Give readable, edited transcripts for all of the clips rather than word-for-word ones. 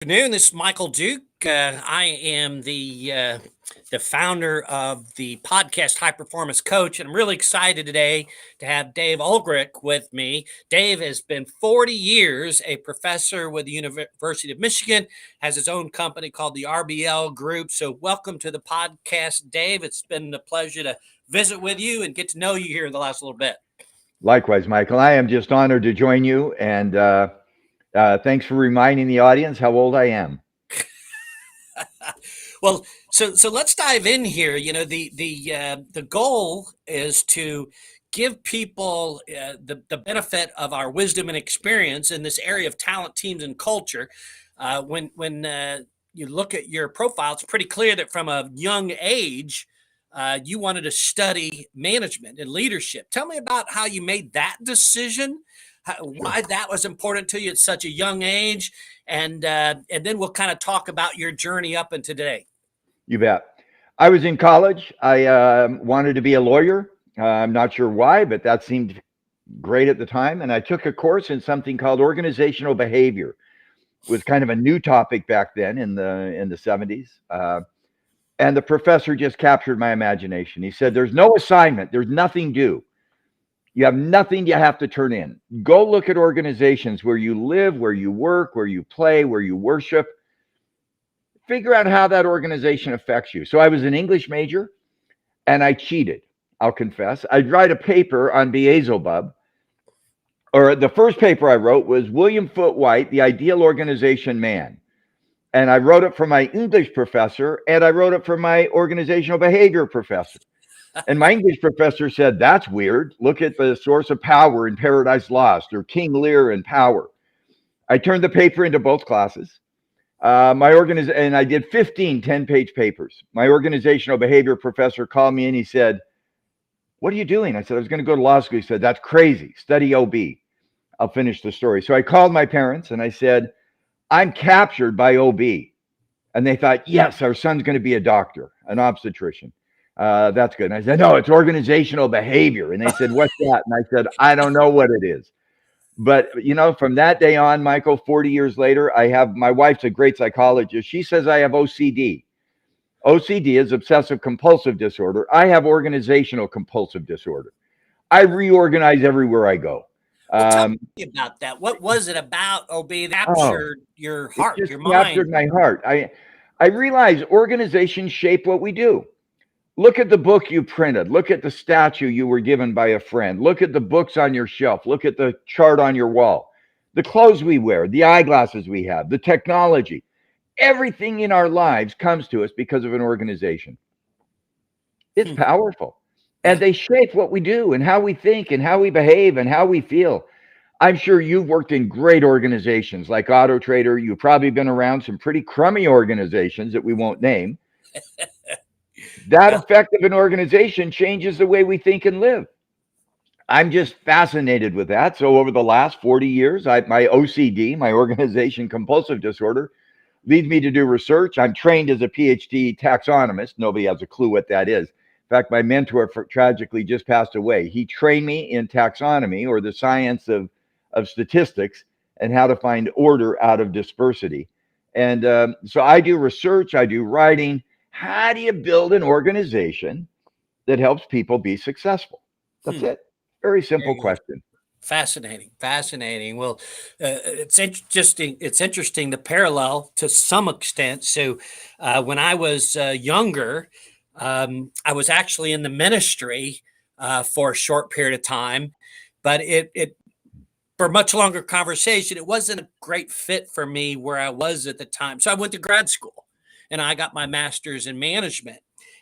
Afternoon. This is Michael Duke. I am the founder of the podcast High Performance Coach, and I'm really excited today to have Dave Ulrich with me. Dave has been 40 years a professor with the University of Michigan, has his own company called the RBL Group. So, welcome to the podcast, Dave. It's been a pleasure to visit with you and get to know you here in the last little bit. Likewise, Michael. I am just honored to join you, and thanks for reminding the audience how old I am. Well, so let's dive in here. You know, the goal is to give people the benefit of our wisdom and experience in this area of talent, teams, and culture. When you look at your profile, it's pretty clear that from a young age, you wanted to study management and leadership. Tell me about how you made that decision, Sure. why that was important to you at such a young age, and then we'll kind of talk about your journey up and today. You bet. I was in college. I wanted to be a lawyer. I'm not sure why, but that seemed great at the time. And I took a course in something called organizational behavior. It was kind of a new topic back then in the 70s. And the professor just captured my imagination. He said, "There's no assignment. There's nothing due. You have nothing you have to turn in. Go look at organizations where you live, where you work, where you play, where you worship. Figure out how that organization affects you." So I was an English major and I cheated. I'll confess. I'd write a paper on Beelzebub, or the first paper I wrote was William Foote White, The Ideal Organization Man. And I wrote it for my English professor and I wrote it for my organizational behavior professor. And my English professor said, "That's weird. Look at the source of power in Paradise Lost or King Lear and Power." I turned the paper into both classes. And I did 15 10-page papers. My organizational behavior professor called me and he said, "What are you doing?" I said, "I was going to go to law school." He said, "That's crazy. Study OB." I'll finish the story. So I called my parents and I said, "I'm captured by OB." And they thought, "Yes, our son's going to be a doctor, an obstetrician. That's good." And I said, "No, it's organizational behavior." And they said, "What's that?" And I said, "I don't know what it is." But from that day on, Michael, 40 years later, my wife's a great psychologist. She says I have OCD. OCD is obsessive compulsive disorder. I have organizational compulsive disorder. I reorganize everywhere I go. Well, tell Um, me about that. What was it about OB that oh, captured your it heart, just your captured mind? my heart. I realize organizations shape what we do. Look at the book you printed. Look at the statue you were given by a friend. Look at the books on your shelf. Look at the chart on your wall. The clothes we wear, the eyeglasses we have, the technology. Everything in our lives comes to us because of an organization. It's Hmm. powerful. And Yeah. they shape what we do and how we think and how we behave and how we feel. I'm sure you've worked in great organizations like Auto Trader. You've probably been around some pretty crummy organizations that we won't name. That Well, effect of an organization changes the way we think and live. I'm just fascinated with that. So over the last 40 years, my OCD, my organization compulsive disorder, leads me to do research. I'm trained as a PhD taxonomist. Nobody has a clue what that is. In fact, my mentor tragically just passed away. He trained me in taxonomy, or the science of statistics, and how to find order out of dispersity. And so I do research, I do writing. How do you build an organization that helps people be successful? That's hmm. it. Very There simple you go. question. Fascinating, fascinating. Well, it's interesting. It's interesting the parallel to some extent. So, when I was younger, I was actually in the ministry for a short period of time, but it for a much longer conversation, it wasn't a great fit for me where I was at the time. So I went to grad school and I got my master's in management.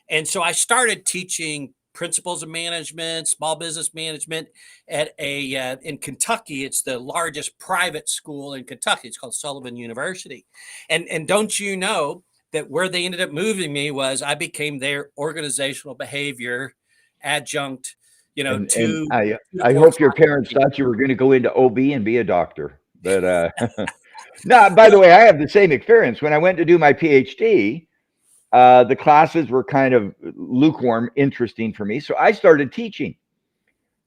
And so I started teaching principles of management, small business management at a in Kentucky. It's the largest private school in Kentucky. It's called Sullivan University. And don't you know that where they ended up moving me was I became their organizational behavior adjunct, And to the I course hope your parents offering. thought you were going to go into OB and be a doctor. But no, by the Well, way, I have the same experience. When I went to do my PhD, the classes were kind of lukewarm, interesting for me. So I started teaching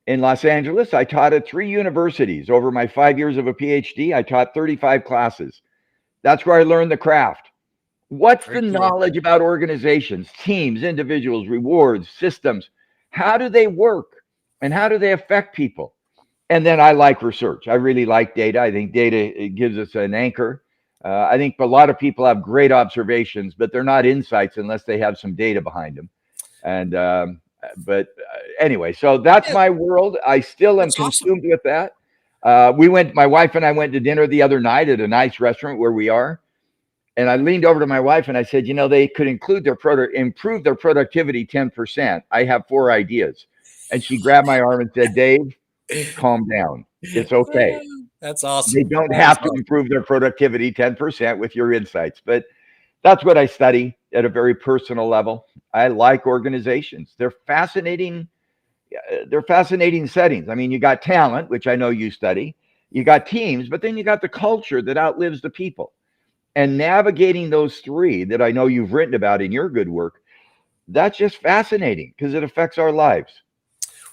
in Los Angeles. I taught at 3 universities. Over my 5 years of a PhD, I taught 35 classes. That's where I learned the craft. What's Very the cool. knowledge about organizations, teams, individuals, rewards, systems? How do they work? And how do they affect people? And then I like research. I really like data. I think data, it gives us an anchor. I think a lot of people have great observations, but they're not insights unless they have some data behind them. And but anyway, so that's Yeah, my world. I still am that's awesome. consumed with that. My wife and I went to dinner the other night at a nice restaurant where we are, and I leaned over to my wife and I said, you know, they could improve their productivity 10%. I have four ideas. And she grabbed my arm and said, Dave, calm down. It's okay. That's They awesome. don't That is have to awesome. improve their productivity 10% with your insights. But that's what I study at a very personal level. I like organizations. They're fascinating settings. I mean, you got talent, which I know you study. You got teams, but then you got the culture that outlives the people. And navigating those three that I know you've written about in your good work, that's just fascinating because it affects our lives.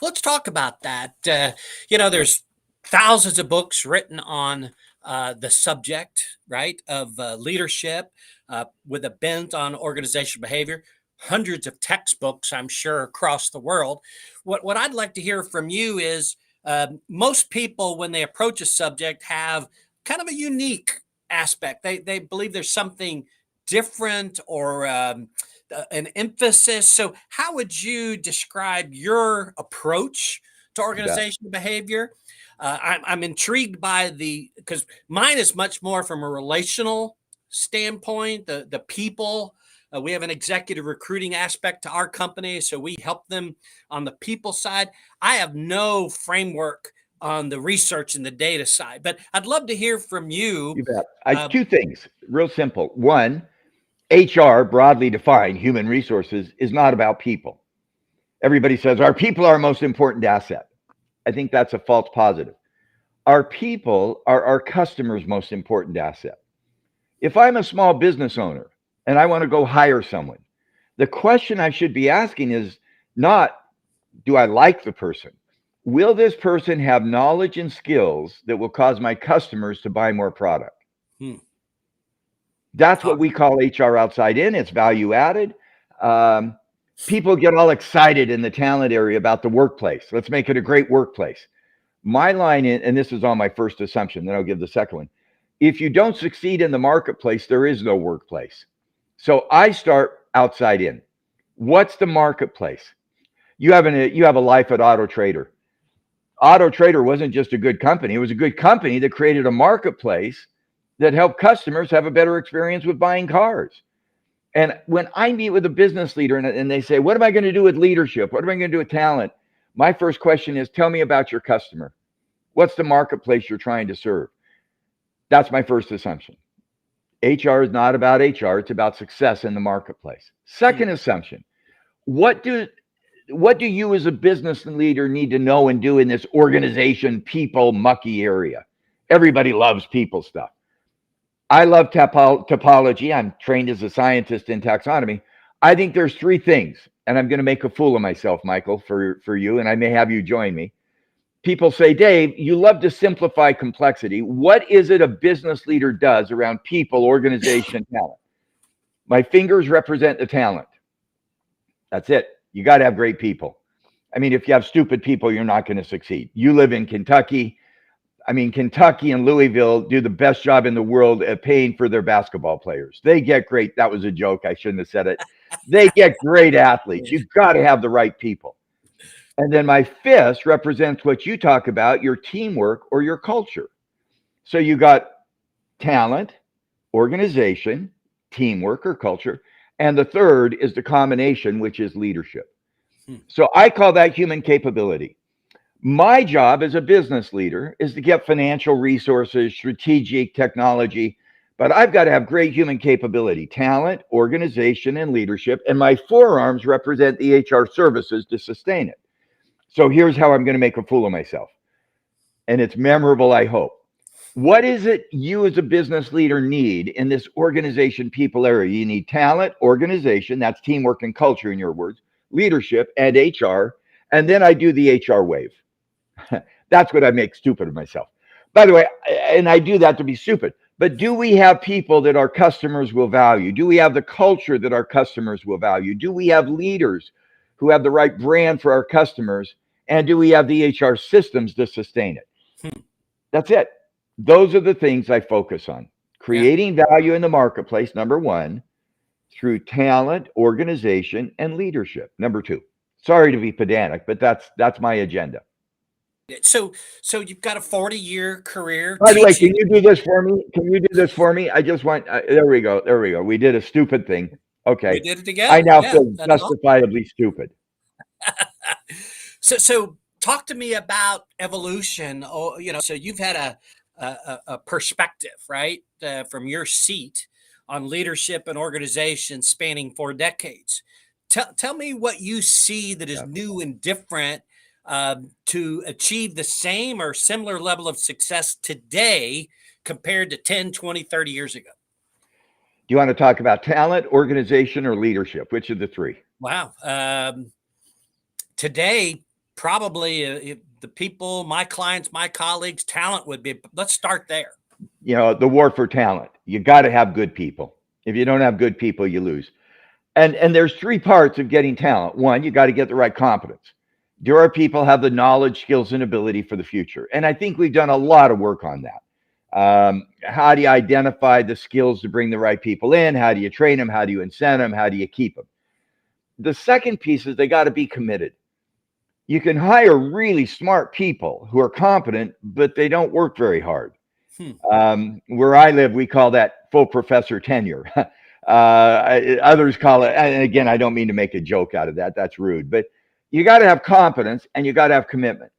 Let's talk about that. There's thousands of books written on the subject, right, of leadership with a bent on organizational behavior. Hundreds of textbooks, I'm sure, across the world. What I'd like to hear from you is most people, when they approach a subject, have kind of a unique aspect. They believe there's something different or an emphasis. So, how would you describe your approach to You bet. organizational behavior? I'm intrigued by because mine is much more from a relational standpoint. The people. We have an executive recruiting aspect to our company, so we help them on the people side. I have no framework on the research and the data side, but I'd love to hear from you. You bet. Uh, Two things, real simple. One, HR, broadly defined, human resources, is not about people. Everybody says our people are our most important asset. I think that's a false positive. Our people are our customers' most important asset. If I'm a small business owner and I want to go hire someone, the question I should be asking is not, do I like the person? Will this person have knowledge and skills that will cause my customers to buy more product? hmm, That's uh, what we call HR outside in. It's value added. Um, People get all excited in the talent area about the workplace. Let's make it a great workplace. My line in, and this is on my first assumption, then I'll give the second one. If you don't succeed in the marketplace, there is no workplace. So I start outside in. What's the marketplace? You have a life at Auto Trader. Auto Trader wasn't just a good company. It was a good company that created a marketplace that helped customers have a better experience with buying cars. And when I meet with a business leader and they say, what am I going to do with leadership? What am I going to do with talent? My first question is, tell me about your customer. What's the marketplace you're trying to serve? That's my first assumption. HR is not about HR, it's about success in the marketplace. hmm. Second assumption, what do what do you as a business leader need to know and do in this organization people mucky area? Everybody loves people stuff. I love topology. I'm trained as a scientist in taxonomy. I think there's three things, and I'm going to make a fool of myself, Michael, for you, and I may have you join me. People say, Dave, you love to simplify complexity. What is it a business leader does around people, organization, talent? My fingers represent the talent. That's it. You got to have great people. I mean, if you have stupid people, you're not going to succeed. You live in Kentucky. I mean, Kentucky and Louisville do the best job in the world at paying for their basketball players. They get great. That was a joke. I shouldn't have said it. They get great athletes. You've got to have the right people. And then my fist represents what you talk about, your teamwork or your culture. So you got talent, organization, teamwork or culture. And the third is the combination, which is leadership. Hmm. So I call that human capability. My job as a business leader is to get financial resources, strategic technology, but I've got to have great human capability, talent, organization, and leadership. And my forearms represent the HR services to sustain it. So here's how I'm going to make a fool of myself. And it's memorable, I hope. What is it you as a business leader need in this organization people area? You need talent, organization, that's teamwork and culture in your words, leadership, and HR. And then I do the HR wave. That's what I make stupid of myself. By the way, and I do that to be stupid. But do we have people that our customers will value? Do we have the culture that our customers will value? Do we have leaders who have the right brand for our customers? And do we have the HR systems to sustain it? Hmm. That's it. Those are the things I focus on. Yeah. Creating value in the marketplace, number one, through talent, organization, and leadership. Number two. Sorry to be pedantic, but that's my agenda. So you've got a 40-year career By the way, can teaching. you do this for me? Can you do this for me? I just want, there we go. There we go. We did a stupid thing. We Okay. did it I together. now Yeah, feel that is all. justifiably stupid. So talk to me about evolution. Oh, so you've had a perspective, right, from your seat on leadership and organization spanning 4 decades. Tell me what you see that is Yeah. new and different to achieve the same or similar level of success today compared to 10, 20, 30 years ago. Do you want to talk about talent, organization, or leadership? Which of the three? Wow. Today, probably the people, my clients, my colleagues, talent would be. Let's start there. You know, the war for talent. You got to have good people. If you don't have good people, you lose. And there's three parts of getting talent. One, you got to get the right competence. Do our people have the knowledge, skills, and ability for the future? And I think we've done a lot of work on that. How do you identify the skills to bring the right people in? How do you train them? How do you incent them? How do you keep them? The second piece is they got to be committed. You can hire really smart people who are competent, but they don't work very hard. Hmm. Where I live, we call that full professor tenure. Others call it, and again, I don't mean to make a joke out of that. That's rude. But you got to have competence and you got to have commitment.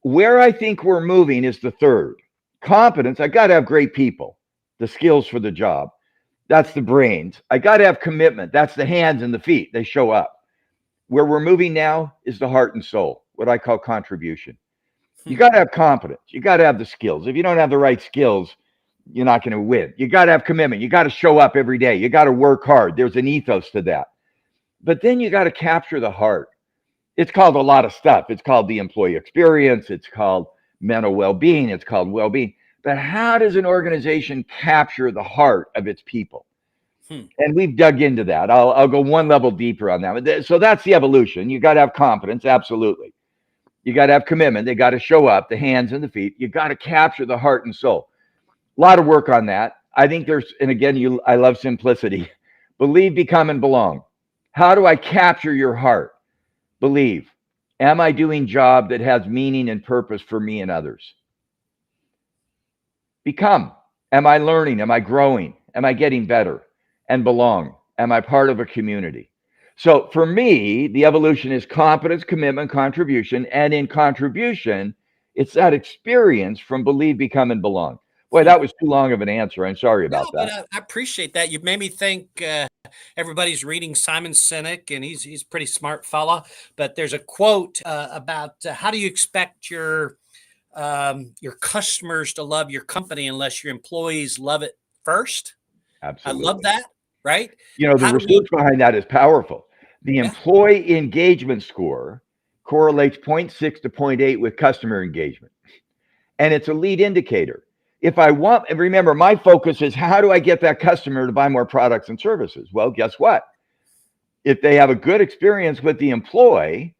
Where I think we're moving is the third. Competence, I got to have great people, the skills for the job. That's the brains. I got to have commitment. That's the hands and the feet. They show up. Where we're moving now is the heart and soul, what I call contribution. You Hmm. got to have competence. You got to have the skills. If you don't have the right skills, you're not going to win. You got to have commitment. You got to show up every day. You got to work hard. There's an ethos to that. But then you got to capture the heart. It's called a lot of stuff. It's called the employee experience. It's called mental well being. It's called well being. But how does an organization capture the heart of its people? Hmm. And we've dug into that. I'll go one level deeper on that. So that's the evolution. You got to have competence. Absolutely. You got to have commitment. They got to show up, the hands and the feet. You got to capture the heart and soul. A lot of work on that. I think there's, and again, I love simplicity. Believe, become, and belong. How do I capture your heart? Believe. Am I doing job that has meaning and purpose for me and others? Become. Am I learning? Am I growing? Am I getting better? And belong. Am I part of a community? So for me, the evolution is competence, commitment, contribution. And in contribution, it's that experience from believe, become, and belong. Boy, Hmm. that was too long of an answer. I'm sorry No, about but that. I appreciate that. You made me think. Everybody's reading Simon Sinek, and he's a pretty smart fella. But there's a quote about how do you expect your customers to love your company unless your employees love it first? I love Absolutely. that. Right? You know, the How do we? research behind that is powerful. The Yeah. employee engagement score correlates zero point 0.6 to zero point 0.8 with customer engagement. And it's a lead indicator. If I want, and remember, my focus is how do I get that customer to buy more products and services? Well, guess what? If they have a good experience with the employee,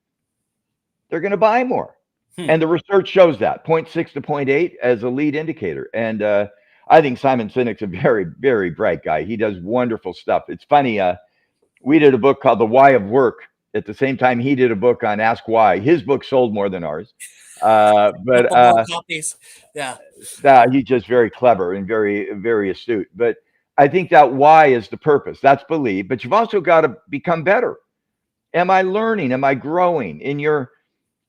they're going to buy more. Hmm. And the research shows that 0.6 to zero point 0.8 as a lead indicator. And I think Simon Sinek's a very, very bright guy. He does wonderful stuff. It's funny. We did a book called The Why of Work. At the same time, he did a book on Ask Why. His book sold more than ours. But Couple more copies. Yeah. he's just very clever and very, very astute. But I think that why is the purpose. That's believe. But you've also got to become better. Am I learning? Am I growing in your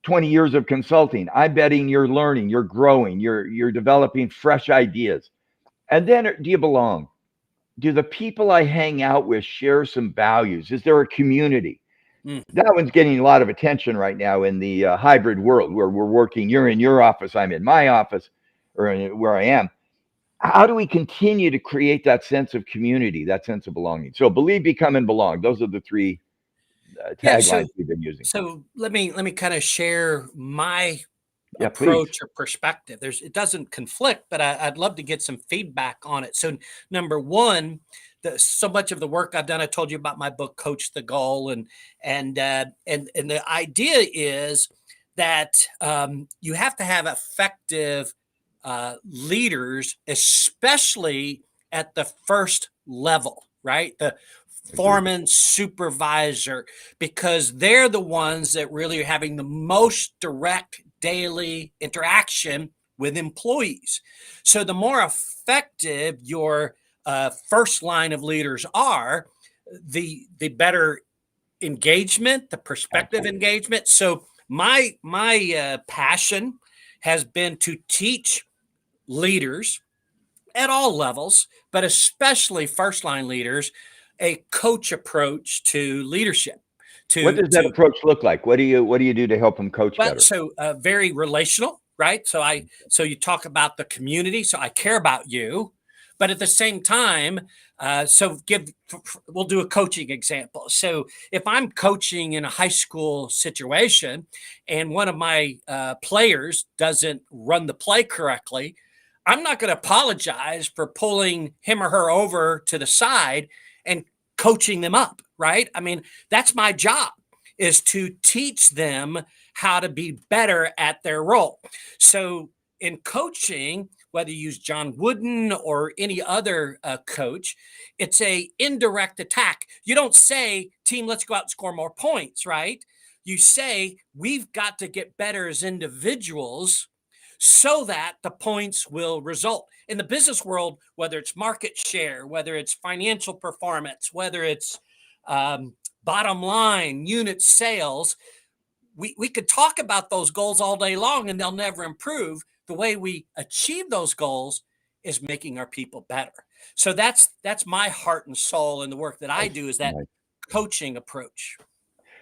20 years of consulting? I'm betting you're learning, you're growing, you're developing fresh ideas. And then do you belong? Do the people I hang out with share some values? Is there a community? Mm. That one's getting a lot of attention right now in the hybrid world where we're working. You're in your office, I'm in my office, or where I am. How do we continue to create that sense of community, that sense of belonging? So believe, become, and belong. Those are the three Yeah. So taglines we've been using. so let me kind of share my Yeah, please. approach or perspective. It doesn't conflict, but I'd love to get some feedback on it. So number one, so much of the work I've done, I told you about my book, Coach the Goal, and the idea is that you have to have effective leaders, especially at the first level, right? The Agree. foreman, supervisor, because they're the ones that really are having the most direct daily interaction with employees. So the more effective your first line of leaders are, the better engagement, the perspective Absolutely. engagement. So my passion has been to teach leaders at all levels, but especially first line leaders, a coach approach to leadership. What does that To approach look like? What do you do to help them coach Well, better? so very relational, right? So you talk about the community. So I care about you, but at the same time, we'll do a coaching example. So if I'm coaching in a high school situation, and one of my players doesn't run the play correctly, I'm not going to apologize for pulling him or her over to the side and coaching them up, right? I mean, that's my job, is to teach them how to be better at their role. So in coaching, whether you use John Wooden or any other coach, it's a indirect attack. You don't say, team, let's go out and score more points, right? You say, we've got to get better as individuals so that the points will result. In the business world, whether it's market share, whether it's financial performance, whether it's bottom line, unit sales, we could talk about those goals all day long and they'll never improve. The way we achieve those goals is making our people better. So that's my heart and soul in the work that I Nice, do, is that nice. coaching approach.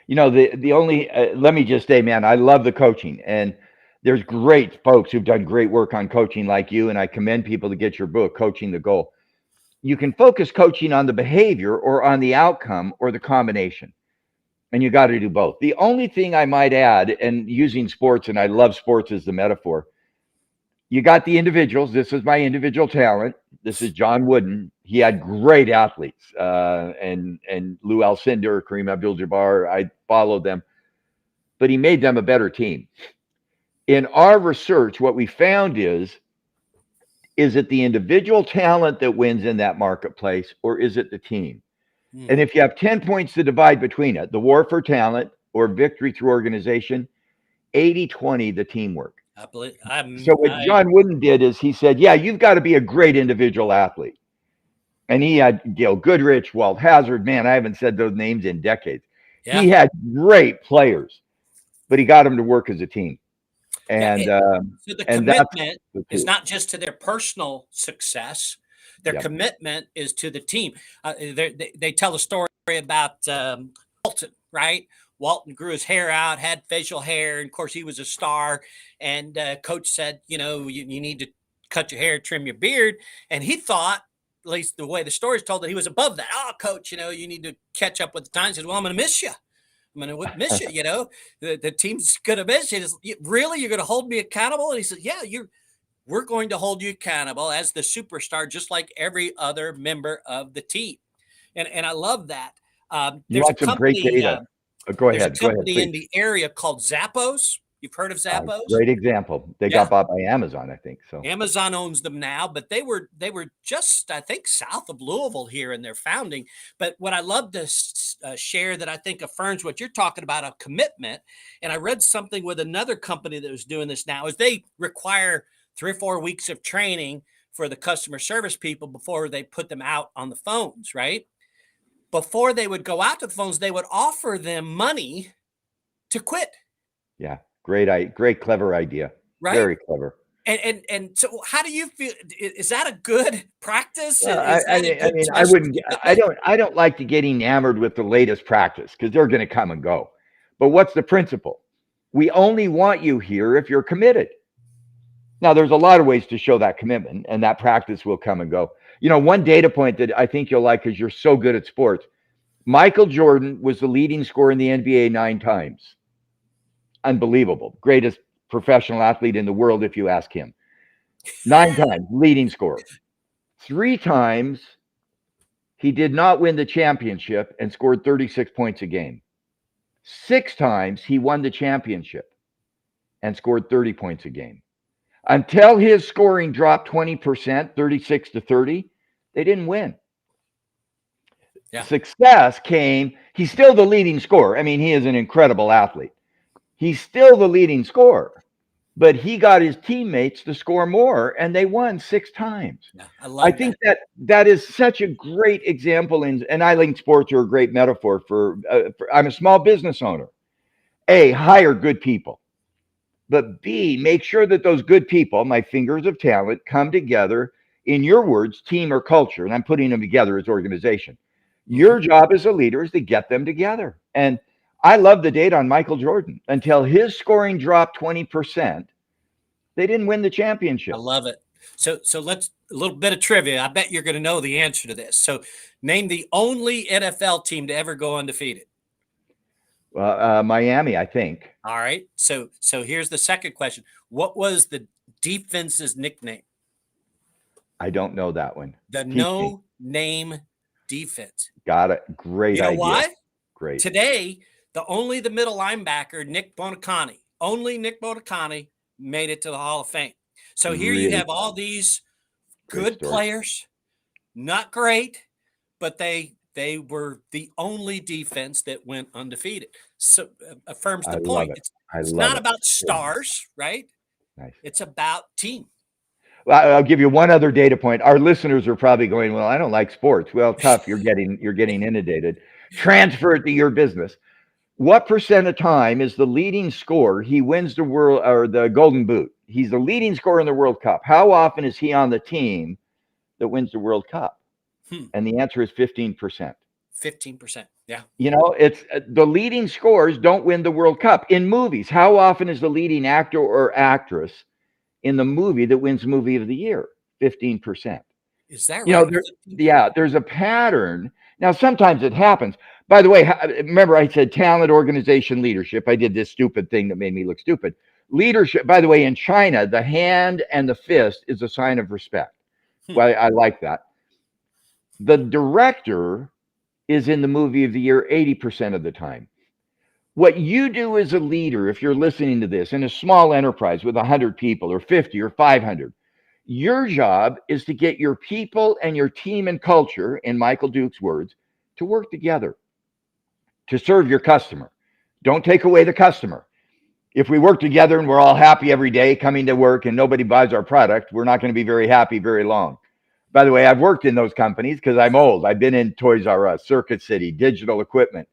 The only let me just say, man, I love the coaching, and there's great folks who've done great work on coaching like you, and I commend people to get your book, Coaching the Goal. You can focus coaching on the behavior or on the outcome or the combination, and you got to do both. The only thing I might add, and using sports, and I love sports as the metaphor, you got the individuals. This is my individual talent. This is John Wooden. He had great athletes, and Lou Alcindor, Kareem Abdul-Jabbar. I followed them, but he made them a better team. In our research, what we found is it the individual talent that wins in that marketplace, or is it the team? And Hmm. if you have 10 points to divide between it, the war for talent or victory through organization, 80-20, the teamwork. I believe So what John Wooden did is he said, yeah, you've got to be a great individual athlete. And he had Goodrich, Walt Hazard. Man, I haven't said those names in decades. yeah. He had great players, but he got them to work as a team. Yeah, And so the and that's commitment the is two. not just to their personal success; their Yep. commitment is to the team. They tell a story about Walton, right? Walton grew his hair out, had facial hair, and of course he was a star. And coach said, you need to cut your hair, trim your beard, and he thought, at least the way the story is told, that he was above that. Oh, coach, you need to catch up with the times. He said, well, I'm going to miss you. I'm going to miss you. The team's going to miss you. Really, you're going to hold me accountable? And he said, yeah, we're going to hold you accountable as the superstar, just like every other member of the team. And I love that. You want some great data? Go There's a ahead. Go ahead, company in please. the area called Zappos. You've heard of Zappos? Great example. They Yeah. got bought by Amazon, I think. So Amazon owns them now, but they were just, I think, south of Louisville here in their founding. But what I love to share that I think affirms what you're talking about, a commitment. And I read something with another company that was doing this now, is they require 3 or 4 weeks of training for the customer service people before they put them out on the phones, right? Before they would go out to the phones, they would offer them money to quit, yeah, great, clever idea. right? Very clever. And so, how do you feel? Is that a good practice? Well, Is that a I good mean, I gesture of wouldn't. commitment? I don't like to get enamored with the latest practice because they're going to come and go. But what's the principle? We only want you here if you're committed. Now, there's a lot of ways to show that commitment, and that practice will come and go. One data point that I think you'll like because you're so good at sports. Michael Jordan was the leading scorer in the NBA 9 times. Unbelievable. Greatest professional athlete in the world if you ask him. 9 times leading scorer. 3 times he did not win the championship and scored 36 points a game. 6 times he won the championship and scored 30 points a game. Until his scoring dropped 20%, 36 to 30, they didn't win. Yeah. Success came, he's still the leading scorer. I mean, he is an incredible athlete. He's still the leading scorer, but he got his teammates to score more and they won 6 times. Yeah, I love think that is such a great example. And I think sports are a great metaphor for I'm a small business owner. A, hire good people. But B, make sure that those good people, my fingers of talent, come together, in your words, team or culture. And I'm putting them together as organization. Your job as a leader is to get them together. And I love the data on Michael Jordan. Until his scoring dropped 20%, they didn't win the championship. I love it. So let's a little bit of trivia. I bet you're going to know the answer to this. So name the only NFL team to ever go undefeated. Miami, I think. All right. So here's the second question. What was the defense's nickname? I don't know that one. The no name defense. Got it. Great idea. Why? Great. Today, the middle linebacker, Nick Bonacani, only Nick Bonacani made it to the Hall of Fame. So here you have all these good players, not great, but they were the only defense that went undefeated. So affirms the point. It's not about stars, right? Nice. It's about team. Well, I'll give you one other data point. Our listeners are probably going, well, I don't like sports. Well, tough. You're getting inundated. Transfer it to your business. What percent of time is the leading scorer? He wins the world or the Golden Boot. He's the leading scorer in the World Cup. How often is he on the team that wins the World Cup? And the answer is 15%. 15%. Yeah. It's the leading scorers don't win the World Cup. In movies, how often is the leading actor or actress in the movie that wins movie of the year? 15%. Is that right? There's a pattern. Now, sometimes it happens. By the way, remember I said talent, organization, leadership. I did this stupid thing that made me look stupid. Leadership, by the way, in China, the hand and the fist is a sign of respect. Well, I like that. The director is in the movie of the year 80% of the time. What you do as a leader, if you're listening to this in a small enterprise with 100 people or 50 or 500, your job is to get your people and your team and culture, in Michael Duke's words, to work together to serve your customer. Don't take away the customer. If we work together and we're all happy every day coming to work and nobody buys our product, we're not going to be very happy very long. By the way, I've worked in those companies because I'm old. I've been in Toys R Us, Circuit City, Digital Equipment.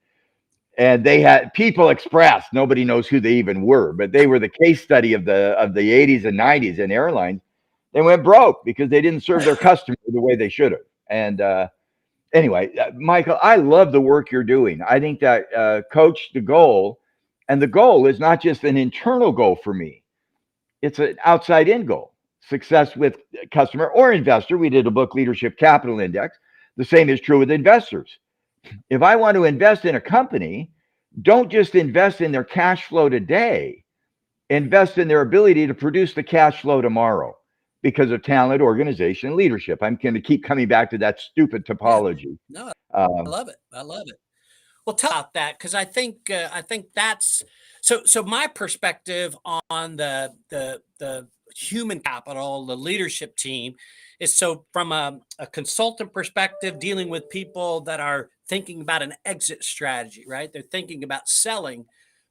And they had People Express. Nobody knows who they even were, but they were the case study of the 80s and 90s in airlines. They went broke because they didn't serve their customer the way they should have. And anyway, Michael, I love the work you're doing. I think that coach, the goal, and the goal is not just an internal goal for me. It's an outside in goal. Success with customer or investor. We did a book, Leadership Capital Index. The same is true with investors. If I want to invest in a company, don't just invest in their cash flow today. Invest in their ability to produce the cash flow tomorrow because of talent, organization, and leadership. I'm going to keep coming back to that stupid topology. No, I love it. I love it. Well, tell about that because I think that's so. My perspective on the human capital, the leadership team, is so from a consultant perspective, dealing with people that are thinking about an exit strategy, right? They're thinking about selling.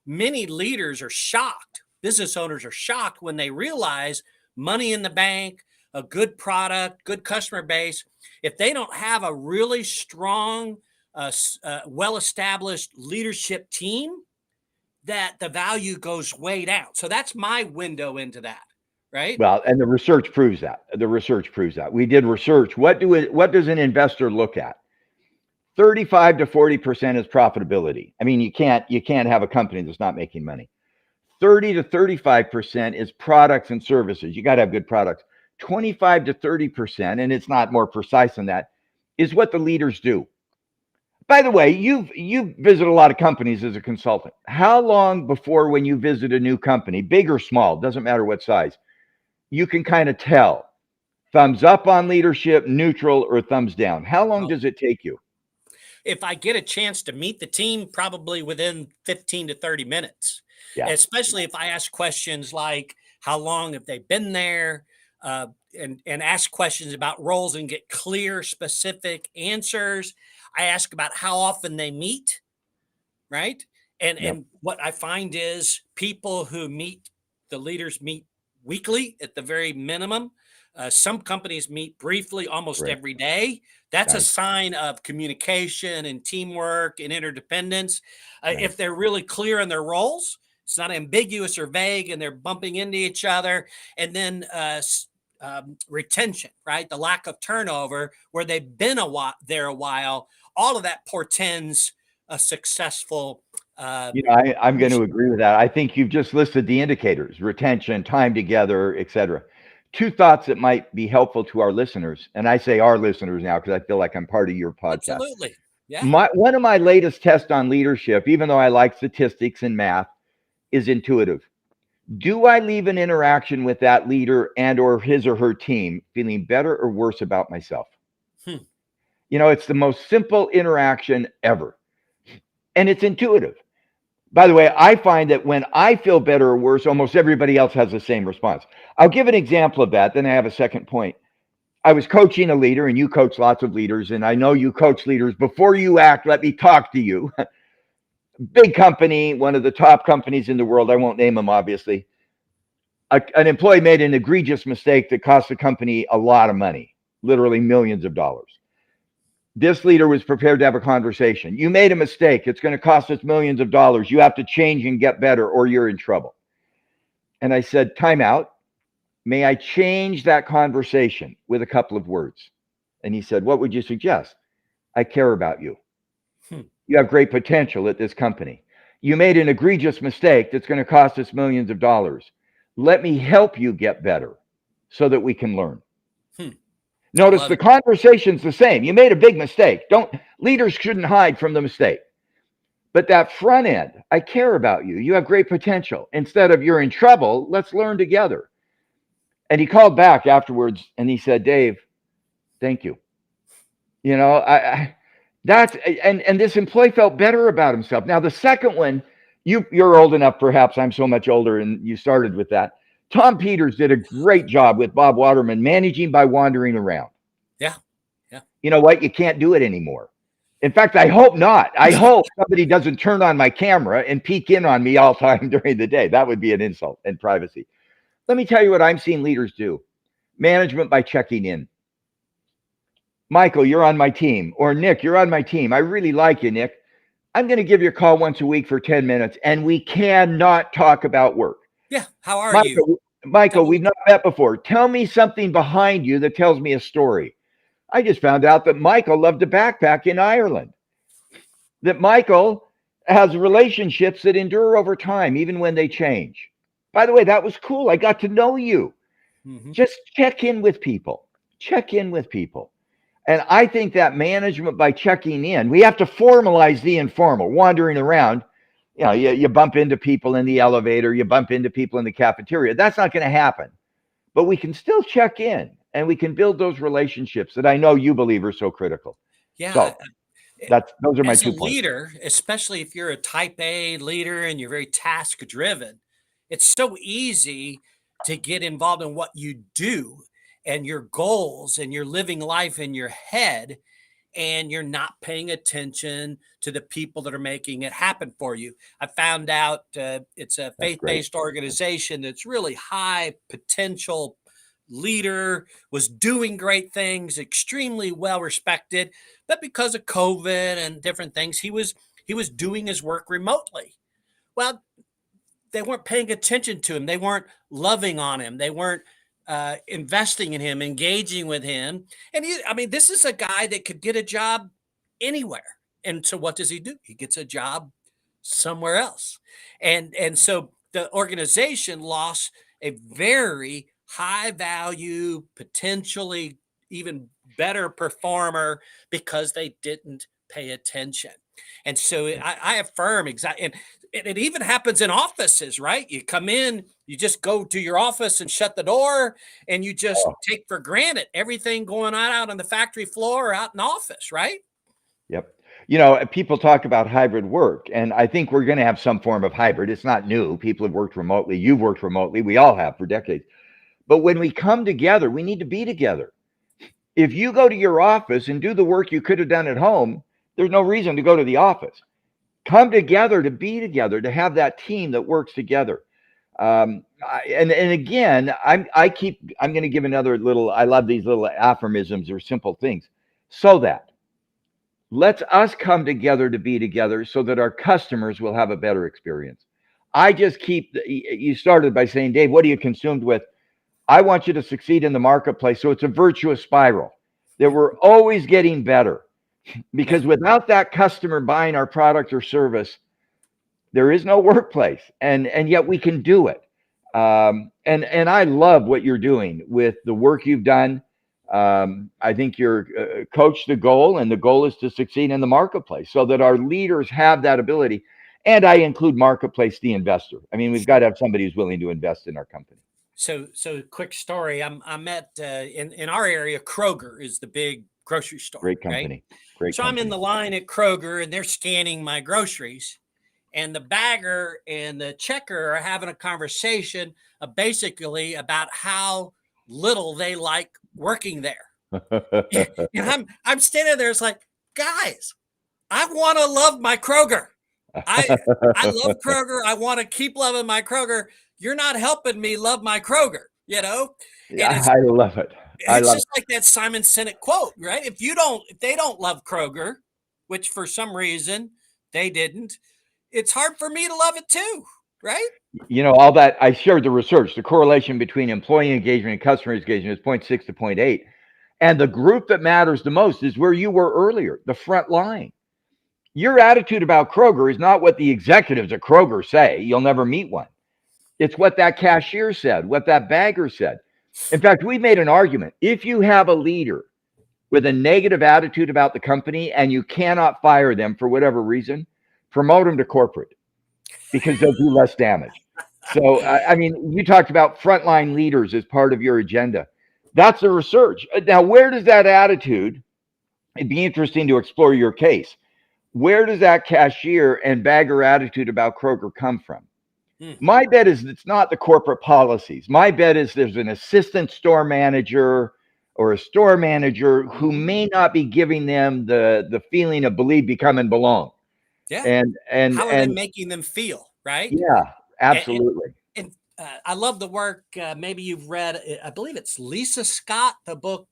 Many leaders are shocked. Business owners are shocked when they realize money in the bank, a good product, good customer base. If they don't have a really strong, well-established leadership team, that the value goes way down. So that's my window into that, right? Well, and the research proves that. We did research. What does an investor look at? 35 to 40% is profitability. I mean, you can't have a company that's not making money. 30 to 35% is products and services. You got to have good products. 25 to 30%, and it's not more precise than that, is what the leaders do. By the way, you've visited a lot of companies as a consultant. How long before when you visit a new company, big or small, doesn't matter what size, you can kind of tell thumbs up on leadership, neutral, or thumbs down? How long Well, does it take you? if I get a chance to meet the team, probably within 15 to 30 minutes, Yeah, especially if I ask questions like how long have they been there, uh, and ask questions about roles and get clear, specific answers. I ask about how often they meet, right? And yep, and what I find is people who meet the leaders meet weekly at the very minimum. Some companies meet briefly almost great, every day. That's a nice, sign of communication and teamwork and interdependence. If nice. they're really clear in their roles, it's not ambiguous or vague, and they're bumping into each other. And then retention, right? The lack of turnover, where they've been there a while. All of that portends a successful I'm going to leadership. agree with that. I think you've just listed the indicators: retention, time together, etc. Two thoughts that might be helpful to our listeners, and I say our listeners now because I feel like I'm part of your podcast. Absolutely. Yeah. One of my latest tests on leadership, even though I like statistics and math, is intuitive. Do I leave an interaction with that leader and or his or her team feeling better or worse about myself? Hmm. It's the most simple interaction ever, and it's intuitive. By the way, I find that when I feel better or worse, almost everybody else has the same response. I'll give an example of that, then I have a second point. I was coaching a leader, and you coach lots of leaders, and I know you coach leaders. Before you act, let me talk to you. Big company, one of the top companies in the world. I won't name them, obviously. An employee made an egregious mistake that cost the company a lot of money, literally millions of dollars. This leader was prepared to have a conversation. You made a mistake. It's going to cost us millions of dollars. You have to change and get better, or you're in trouble. And I said, time out. May I change that conversation with a couple of words? And he said, what would you suggest? I care about you. Hmm. You have great potential at this company. You made an egregious mistake that's going to cost us millions of dollars. Let me help you get better so that we can learn. Hmm. I Notice love the it. conversation's the same. You made a big mistake. Don't Leaders shouldn't hide from the mistake. But that front end, I care about you. You have great potential. Instead of you're in trouble, let's learn together. And he called back afterwards and he said, Dave, thank you. You know, I that's and this employee felt better about himself. Now the second one, you're old enough, perhaps I'm so much older, and you started with that. Tom Peters did a great job with Bob Waterman managing by wandering around. Yeah. Yeah. You know what? You can't do it anymore. In fact, I hope not. I hope somebody doesn't turn on my camera and peek in on me all time during the day. That would be an insult and privacy. Let me tell you what I'm seeing leaders do. Management by checking in. Michael, you're on my team. Or Nick, you're on my team. I really like you, Nick. I'm going to give you a call once a week for 10 minutes, and we cannot talk about work. Yeah. How are you? Tell Michael, me. we've not met before. Tell me something behind you that tells me a story. I just found out that Michael loved to backpack in Ireland, that Michael has relationships that endure over time, even when they change. By the way, that was cool. I got to know you. Hmm. Just check in with people. Check in with people. And I think that management by checking in, we have to formalize the informal, wandering around. You bump into people in the elevator, you bump into people in the cafeteria. That's not going to happen. But we can still check in and we can build those relationships that I know you believe are so critical. Yeah. So those are my As a 2 points. leader, especially if you're a type A leader and you're very task driven, it's so easy to get involved in what you do and your goals, and you're living life in your head, and you're not paying attention to the people that are making it happen for you. I found out it's a That's faith great. based organization that's really high potential leader, was doing great things, extremely well respected, but because of COVID and different things, he was doing his work remotely. Well, they weren't paying attention to him. They weren't loving on him. They weren't investing in him, engaging with him. And I mean, this is a guy that could get a job anywhere. And so, what does he do? He gets a job somewhere else. And so the organization lost a very high value, potentially even better performer because they didn't pay attention. And so I affirm exactly. And it even happens in offices, right? You come in, you just go to your office and shut the door, and you just Oh, take for granted everything going on out on the factory floor or out in the office, right? yep. You know, people talk about hybrid work, and I think we're going to have some form of hybrid. It's not new. People have worked remotely. You've worked remotely. We all have for decades. But when we come together, we need to be together. If you go to your office and do the work you could have done at home, there's no reason to go to the office. Come together to be together, to have that team that works together. And again, I'm going to give another little. I love these little aphorisms or simple things. So that let's us come together to be together, so that our customers will have a better experience. I just keep. You started by saying, Dave, what are you consumed with? I want you to succeed in the marketplace. So it's a virtuous spiral that we're always getting better, Yeah. because without that customer buying our product or service, there is no workplace, and yet we can do it. And I love what you're doing with the work you've done. I think you're coach the goal, and the goal is to succeed in the marketplace, so that our leaders have that ability. And I include marketplace, the investor. I mean, we've got to have somebody who's willing to invest in our company. So quick story. I'm at in our area. Kroger is the big grocery store, Great right? company. Great So I'm in company. the line at Kroger, and they're scanning my groceries, and the bagger and the checker are having a conversation, basically about how little they like working there. And I'm standing there. It's like, guys, I want to love my Kroger. I I love Kroger. I want to keep loving my Kroger. You're not helping me love my Kroger, you know? Yeah, And I love it. I it's love just like that Simon Sinek quote, right? If they don't love Kroger, which for some reason they didn't, it's hard for me to love it too, right? all that. I shared the research. The correlation between employee engagement and customer engagement is zero point 0.6 to zero point 0.8. And the group that matters the most is where you were earlier, the front line. Your attitude about Kroger is not what the executives at Kroger say. You'll never meet one. It's what that cashier said, what that bagger said. In fact, we made an argument. If you have a leader with a negative attitude about the company and you cannot fire them for whatever reason, promote them to corporate, because they'll do less damage. So, I mean, you talked about frontline leaders as part of your agenda. That's the research. Now, where does that attitude, it'd be interesting to explore your case. Where does that cashier and bagger attitude about Kroger come from? Hmm. My bet is it's not the corporate policies. My bet is there's an assistant store manager or a store manager who may not be giving them the feeling of believe, become, and belong. Yeah. And How are they and making them feel, right? yeah, And, and, absolutely. and I love the work. Maybe you've read, I believe it's Lisa Scott, the book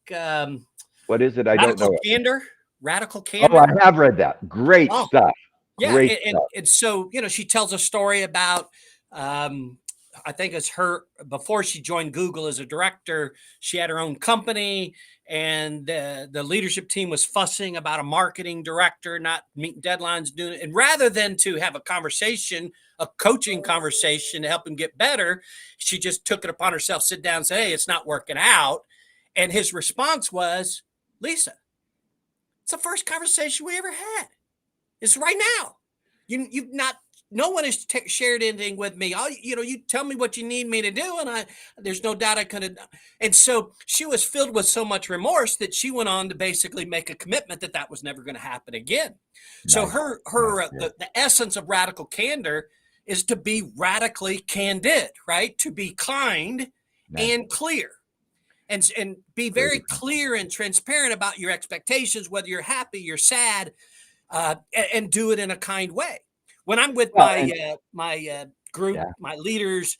What is it? I don't Radical know it. Candor. Radical Oh, I Candor. have read that. Great Oh, stuff. yeah, Great and stuff. and so, she tells a story about, um, I think it's her before she joined Google as a director, she had her own company, and the leadership team was fussing about a marketing director not meeting deadlines, doing it. And rather than to have a conversation, a coaching conversation to help him get better, she just took it upon herself, sit down and say, hey, it's not working out. And his response was, Lisa, it's the first conversation we ever had. It's right now. You've not. No one has shared anything with me. You tell me what you need me to do, and there's no doubt I could have. And so she was filled with so much remorse that she went on to basically make a commitment that that was never going to happen again. So Nice. Nice. Yeah. the essence of radical candor is to be radically candid, right? To be kind Nice. and clear, and be Great very example. clear and transparent about your expectations, whether you're happy, you're sad, and do it in a kind way. When I'm with Well, and my group, yeah. my leaders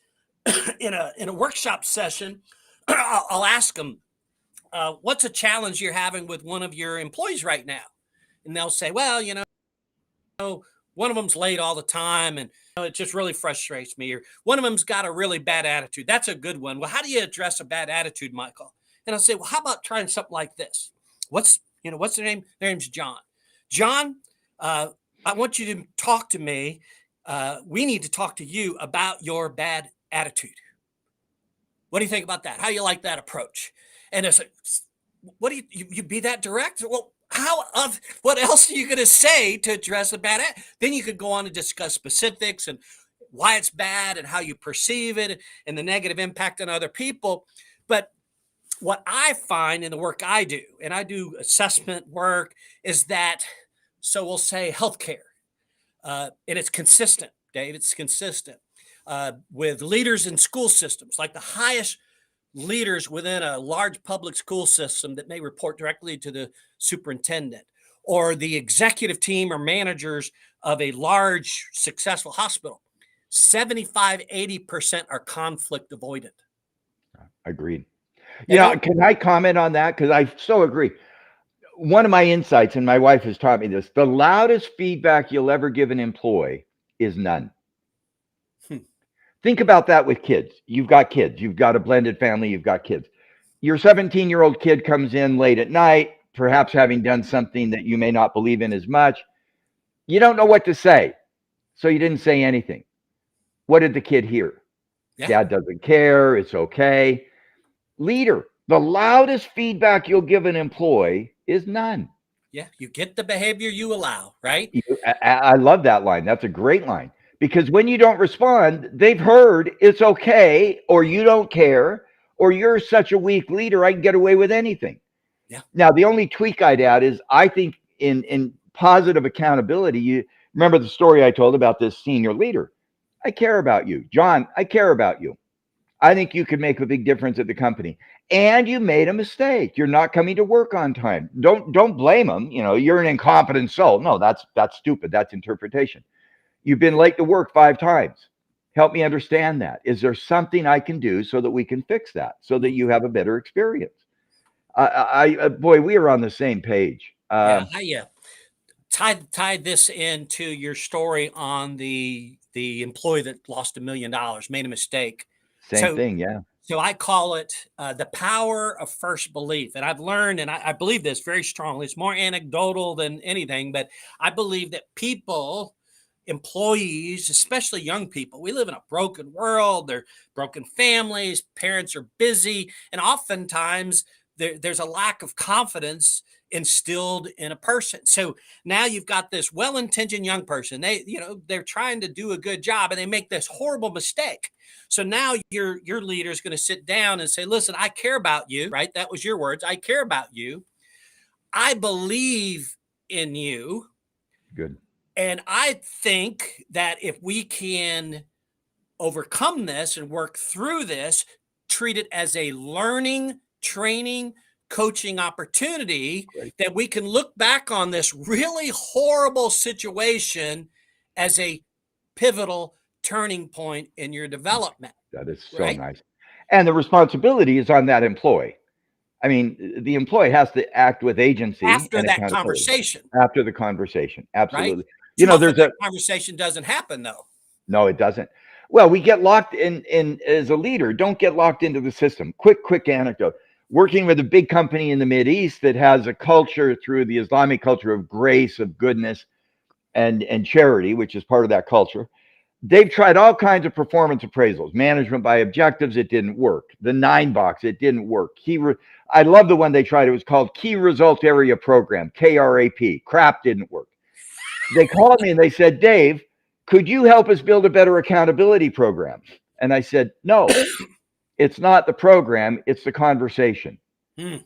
in a workshop session, I'll ask them, "What's a challenge you're having with one of your employees right now?" And they'll say, "Well, one of them's late all the time, and it just really frustrates me." Or one of them's got a really bad attitude. That's a good one. Well, how do you address a bad attitude, Michael? And I'll say, well, how about trying something like this? What's their name? Their name's John. John, uh, I want you to talk to me. We need to talk to you about your bad attitude. What do you think about that? How do you like that approach? And it's like, what do you be that direct? Well, What else are you going to say to address a bad then you could go on and discuss specifics and why it's bad and how you perceive it and the negative impact on other people. But what I find in the work I do, and I do assessment work, is that, so we'll say healthcare, and it's consistent, Dave, it's consistent with leaders in school systems, like the highest leaders within a large public school system that may report directly to the superintendent, or the executive team or managers of a large successful hospital. 75-80% are conflict avoidant. Agreed. They don't. Can I comment on that? Because I so agree. One of my insights, and my wife has taught me this, the loudest feedback you'll ever give an employee is none. Think about that with kids. You've got kids. You've got a blended family. You've got kids. Your 17-year-old kid comes in late at night, perhaps having done something that you may not believe in as much. You don't know what to say. So you didn't say anything. What did the kid hear? Yeah. Dad doesn't care. It's okay. Leader, the loudest feedback you'll give an employee is none. Yeah. You get the behavior you allow, right? I love that line. That's a great line. Because when you don't respond, they've heard it's okay, or you don't care, or you're such a weak leader, I can get away with anything. Yeah. Now, the only tweak I'd add is I think in positive accountability, you remember the story I told about this senior leader. I care about you. John, I care about you. I think you could make a big difference at the company. And you made a mistake. You're not coming to work on time. Don't blame them. You're an incompetent soul. No, that's stupid. That's interpretation. You've been late to work 5 times. Help me understand that. Is there something I can do so that we can fix that, so that you have a better experience? Boy, we are on the same page. Yeah, I tied this into your story on the employee that lost $1 million, made a mistake. Same thing, yeah. So I call it the power of first belief. And I've learned, and I believe this very strongly, it's more anecdotal than anything, but I believe that people, employees, especially young people, we live in a broken world. They're broken families, parents are busy, and oftentimes there's a lack of confidence instilled in a person. So now you've got this well-intentioned young person. They're trying to do a good job and they make this horrible mistake. So now your leader is going to sit down and say, listen, I care about you, right? That was your words. I care about you. I believe in you. Good. And I think that if we can overcome this and work through this, treat it as a learning, training, coaching opportunity, Great. that we can look back on this really horrible situation as a pivotal turning point in your development. That is so right? nice. And the responsibility is on that employee. I mean, the employee has to act with agency After and that accountability. conversation, After the conversation. Absolutely. right? You know, Often there's that conversation doesn't happen, though. No, it doesn't. Well, we get locked in as a leader, don't get locked into the system. Quick anecdote. Working with a big company in the Mideast that has a culture through the Islamic culture of grace, of goodness, and charity, which is part of that culture. They've tried all kinds of performance appraisals, management by objectives, it didn't work. The 9-box, it didn't work. I love the one they tried. It was called Key Result Area Program, KRAP. Crap, didn't work. They called me and they said, Dave, could you help us build a better accountability program? And I said, no, it's not the program, it's the conversation. And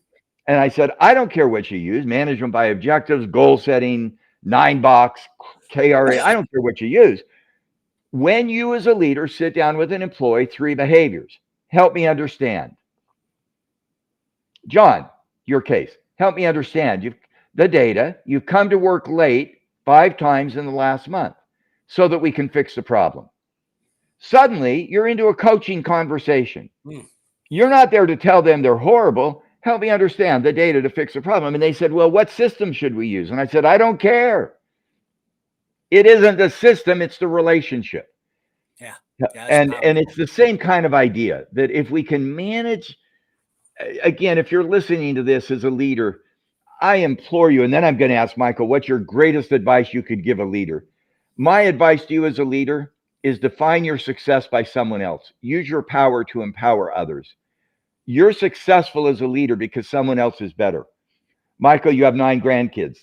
I said, I don't care what you use, management by objectives, goal setting, 9-box, KRA, I don't care what you use. When you as a leader sit down with an employee, 3 behaviors. Help me understand. John, your case. Help me understand. The data, you've come to work late 5 times in the last month so that we can fix the problem. Suddenly, you're into a coaching conversation. You're not there to tell them they're horrible. Help me understand the data to fix the problem. And they said, well, what system should we use? And I said, I don't care. It isn't the system, it's the relationship. Yeah. And it's the same kind of idea that if we can manage, again, if you're listening to this as a leader, I implore you, and then I'm going to ask Michael, what's your greatest advice you could give a leader? My advice to you as a leader is define your success by someone else. Use your power to empower others. You're successful as a leader because someone else is better. Michael, you have 9 grandkids.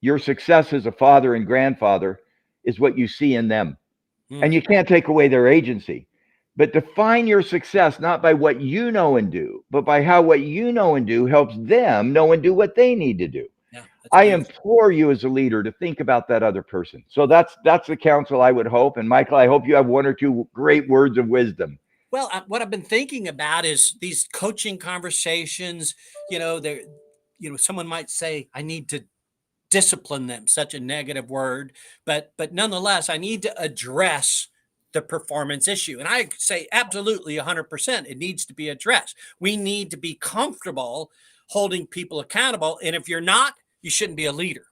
Your success as a father and grandfather is what you see in them. And Hmm. you can't take away their agency. But define your success not by what you know and do, but by how what you know and do helps them know and do what they need to do. Yeah, that's I beautiful. implore you as a leader to think about that other person. So that's the counsel I would hope. And Michael, I hope you have one or two great words of wisdom. Well, what I've been thinking about is these coaching conversations. There, someone might say, I need to discipline them, such a negative word, but nonetheless I need to address the performance issue, and I say absolutely 100% it needs to be addressed. We need to be comfortable holding people accountable, and if you're not, you shouldn't be a leader.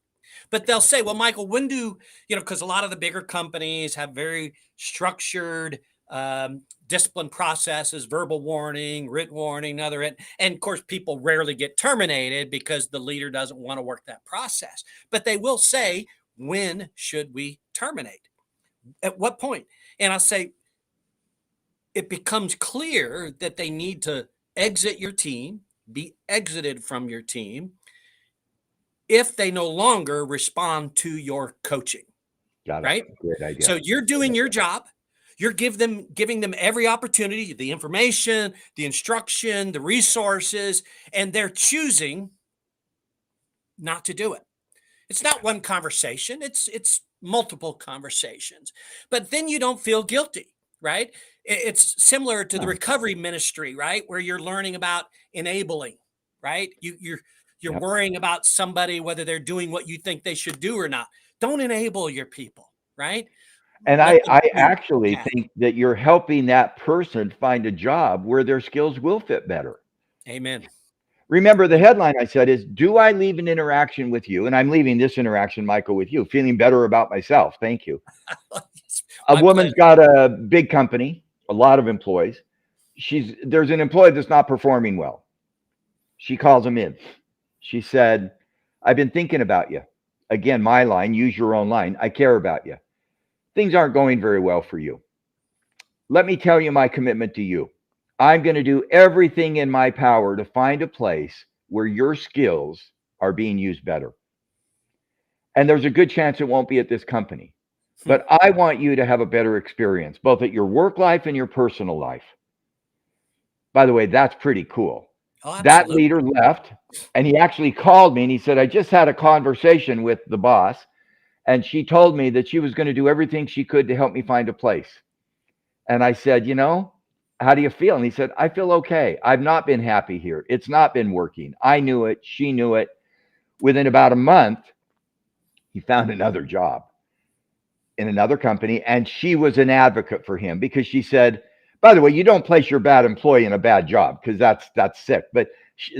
But they'll say, well, Michael, when do because a lot of the bigger companies have very structured discipline processes, verbal warning, written warning, other, and of course, people rarely get terminated because the leader doesn't want to work that process. But they will say, when should we terminate? At what point? And I'll say, it becomes clear that they need to exit your team, be exited from your team if they no longer respond to your coaching, Got it. right? Great idea. So you're doing your job. You're giving them every opportunity, the information, the instruction, the resources, and they're choosing not to do it. It's not one conversation, it's multiple conversations. But then you don't feel guilty, right? It's similar to the Oh, recovery ministry, right? Where you're learning about enabling, right? You're yep. worrying about somebody whether they're doing what you think they should do or not. Don't enable your people, right? And Let them I do actually that. think that you're helping that person find a job where their skills will fit better. Amen. Remember, the headline I said is, do I leave an interaction with you? And I'm leaving this interaction, Michael, with you, feeling better about myself. Thank you. A My woman's pleasure. got a big company, a lot of employees. There's an employee that's not performing well. She calls him in. She said, I've been thinking about you. Again, my line, use your own line. I care about you. Things aren't going very well for you. Let me tell you my commitment to you. I'm going to do everything in my power to find a place where your skills are being used better. And there's a good chance it won't be at this company. Hmm. But I want you to have a better experience, both at your work life and your personal life. By the way, that's pretty cool. Oh, That absolutely. leader left and he actually called me and he said, I just had a conversation with the boss and she told me that she was going to do everything she could to help me find a place. And I said, how do you feel? And he said, I feel okay. I've not been happy here. It's not been working. I knew it. She knew it. Within about a month, he found another job in another company. And she was an advocate for him because she said, by the way, you don't place your bad employee in a bad job because that's sick, but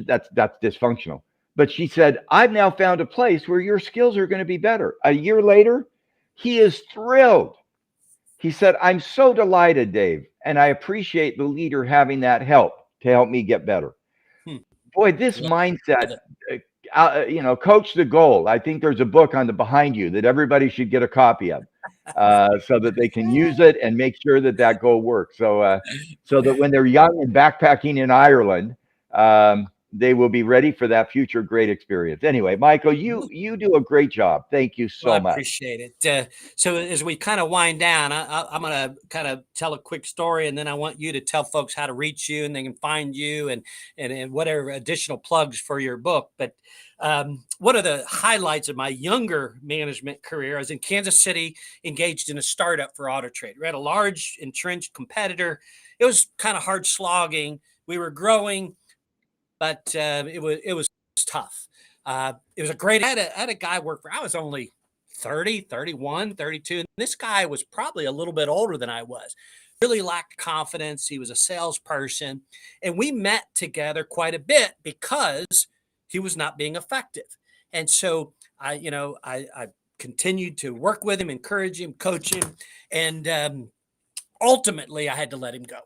that's dysfunctional. But she said, I've now found a place where your skills are going to be better. A year later, he is thrilled. He said, I'm so delighted, Dave, and I appreciate the leader having that help to help me get better. Hmm. Boy, this Love mindset, it. coach the goal. I think there's a book on the behind you that everybody should get a copy of, so that they can use it and make sure that that goal works. So that when they're young and backpacking in Ireland, they will be ready for that future great experience. Anyway, Michael, you do a great job. Thank you Well, I so much. appreciate it. So as we kind of wind down, I'm going to kind of tell a quick story, and then I want you to tell folks how to reach you, and they can find you, and whatever additional plugs for your book. But one of the highlights of my younger management career, I was in Kansas City, engaged in a startup for Auto Trade. We had a large entrenched competitor. It was kind of hard slogging. We were growing, but it was tough. It was a great. I had a guy work for. I was only 30, 31, 32. And this guy was probably a little bit older than I was. Really lacked confidence. He was a salesperson. And we met together quite a bit because he was not being effective. And so I continued to work with him, encourage him, coach him. And ultimately, I had to let him go.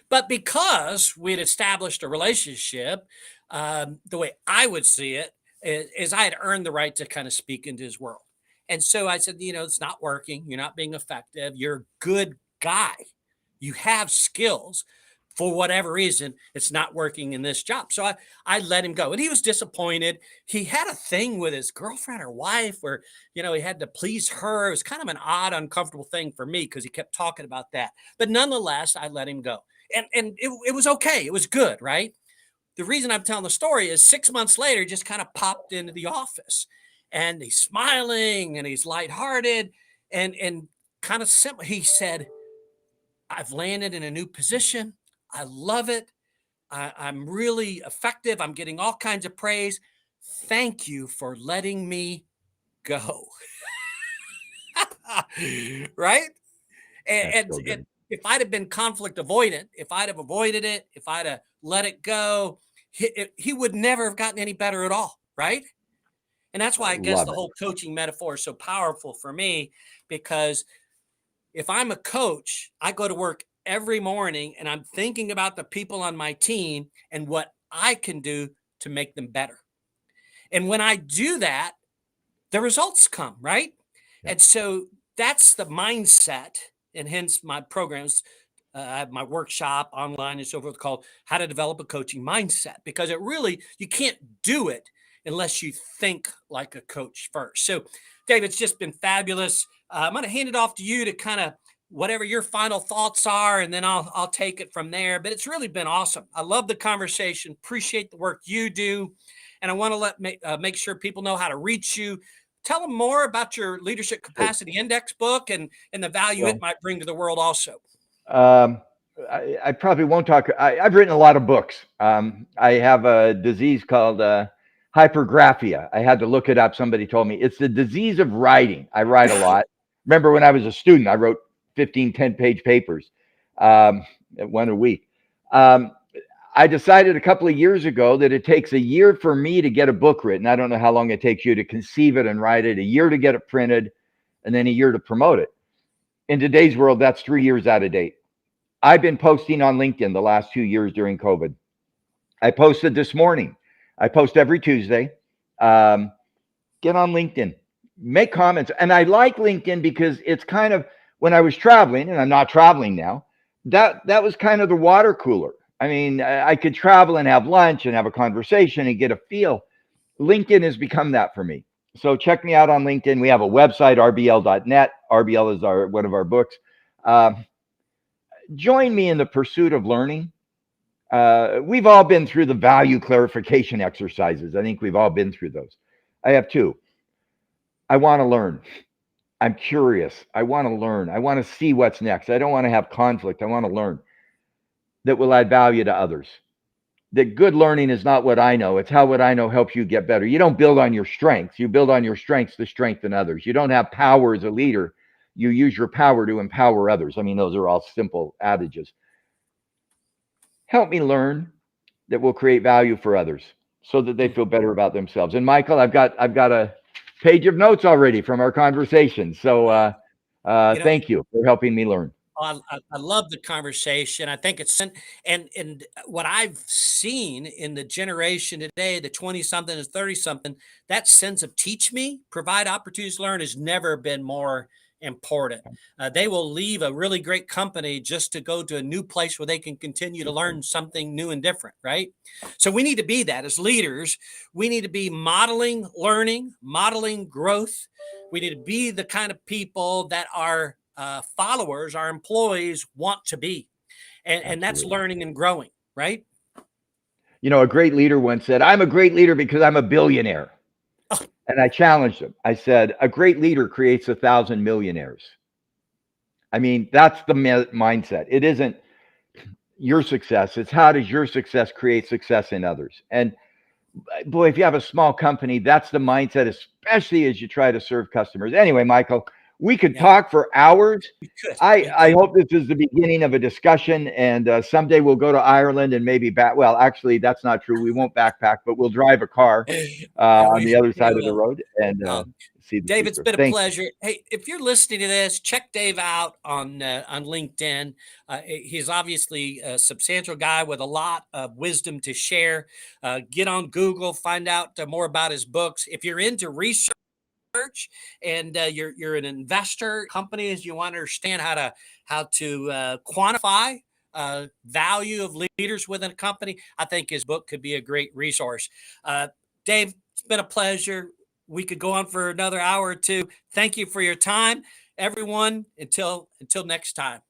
But because we had established a relationship, the way I would see it is I had earned the right to kind of speak into his world. And so I said, it's not working. You're not being effective. You're a good guy. You have skills. for whatever reason, it's not working in this job. So I let him go. And he was disappointed. He had a thing with his girlfriend or wife where, he had to please her. It was kind of an odd, uncomfortable thing for me because he kept talking about that. But nonetheless, I let him go. And it was okay. It was good, right? The reason I'm telling the story is 6 months later, he just kind of popped into the office and he's smiling and he's lighthearted and kind of simple. He said, I've landed in a new position. I love it. I'm really effective. I'm getting all kinds of praise. Thank you for letting me go. Right? And, That's and, so and good. if I'd have been conflict avoidant, if I'd have avoided it, if I'd have let it go, he would never have gotten any better at all. Right? And that's I why I guess love the it. whole coaching metaphor is so powerful for me because if I'm a coach, I go to work every morning and I'm thinking about the people on my team and what I can do to make them better. And when I do that, the results come, right? Yeah. And so that's the mindset. And hence my programs, I have my workshop online and so forth called How to Develop a Coaching Mindset, because it really, you can't do it unless you think like a coach first. So, Dave, it's just been fabulous. I'm going to hand it off to you to kind of whatever your final thoughts are, and then I'll take it from there. But it's really been awesome. I love the conversation. Appreciate the work you do, and I want to make sure people know how to reach you. Tell them more about your Leadership Sure. Capacity Index book and the value it Well, might bring to the world also. um, I probably won't talk. I've written a lot of books. I have a disease called hypergraphia. I had to look it up. Somebody told me it's the disease of writing. I write a lot. Remember when I was a student, I wrote 15, 10-page papers, um, one a week. Um, I decided a couple of years ago that it takes a year for me to get a book written. I don't know how long it takes you to conceive it and write it, a year to get it printed, and then a year to promote it. In today's world, that's 3 years out of date. I've been posting on LinkedIn the last 2 years during COVID. I posted this morning. I post every Tuesday. Um, get on LinkedIn, make comments. And I like LinkedIn because it's kind of when I was traveling, and I'm not traveling now, that was kind of the water cooler. I mean, I could travel and have lunch and have a conversation and get a feel. LinkedIn has become that for me. So check me out on LinkedIn. We have a website, rbl.net. RBL is one of our books. Um, join me in the pursuit of learning. We've all been through the value clarification exercises. I think we've all been through those. I have two. I want to learn. I'm curious. I want to learn. I want to see what's next. I don't want to have conflict. I want to learn that will add value to others. That good learning is not what I know. It's how what I know helps you get better. You don't build on your strengths. You build on your strengths to strengthen others. You don't have power as a leader. You use your power to empower others. I mean, those are all simple adages. Help me learn that will create value for others so that they Mm. feel better about themselves. And Michael, I've got a page of notes already from our conversation. So Wow. You know, thank you for helping me learn. I love the conversation. I think it's and what I've seen in the generation today, the 20 something and 30 something, that sense of teach me, provide opportunities to learn has never been more important. They will leave a really great company just to go to a new place where they can continue to learn something new and different, right? So we need to be that as leaders. We need to be modeling learning, modeling growth. We need to be the kind of people that our followers, our employees want to be. And that's Absolutely. learning and growing, right? You know, a great leader once said, I'm a great leader because I'm a billionaire. Oh, And I challenged him. I said, a great leader creates 1,000 millionaires. I mean, that's the mindset. It isn't your success, it's how does your success create success in others. And boy, if you have a small company, that's the mindset, especially as you try to serve customers. Anyway, Michael, we could yeah, talk for hours. we could. I, We I could. hope this is the beginning of a discussion, and someday we'll go to Ireland and maybe back. Well, actually, that's not true. We won't backpack, but we'll drive a car on we, the other we side of the will. road and Um, see the Dave, it's future. been a Thank you. pleasure. Hey, if you're listening to this, check Dave out on LinkedIn. He's obviously a substantial guy with a lot of wisdom to share. Get on Google, find out more about his books. If you're into research and you're an investor companies, you want to understand how to quantify value of leaders within a company, I think his book could be a great resource. Dave, it's been a pleasure. We could go on for another hour or two. Thank you for your time, everyone. Until next time.